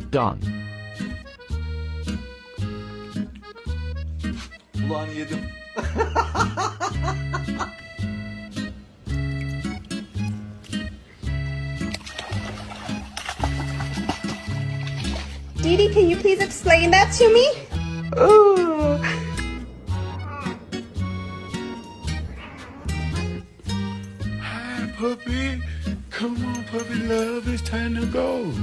Done. Ulan yedim. Didi, can you please explain that to me? Ooh. Hi, puppy. Come on, puppy love. It's time to go.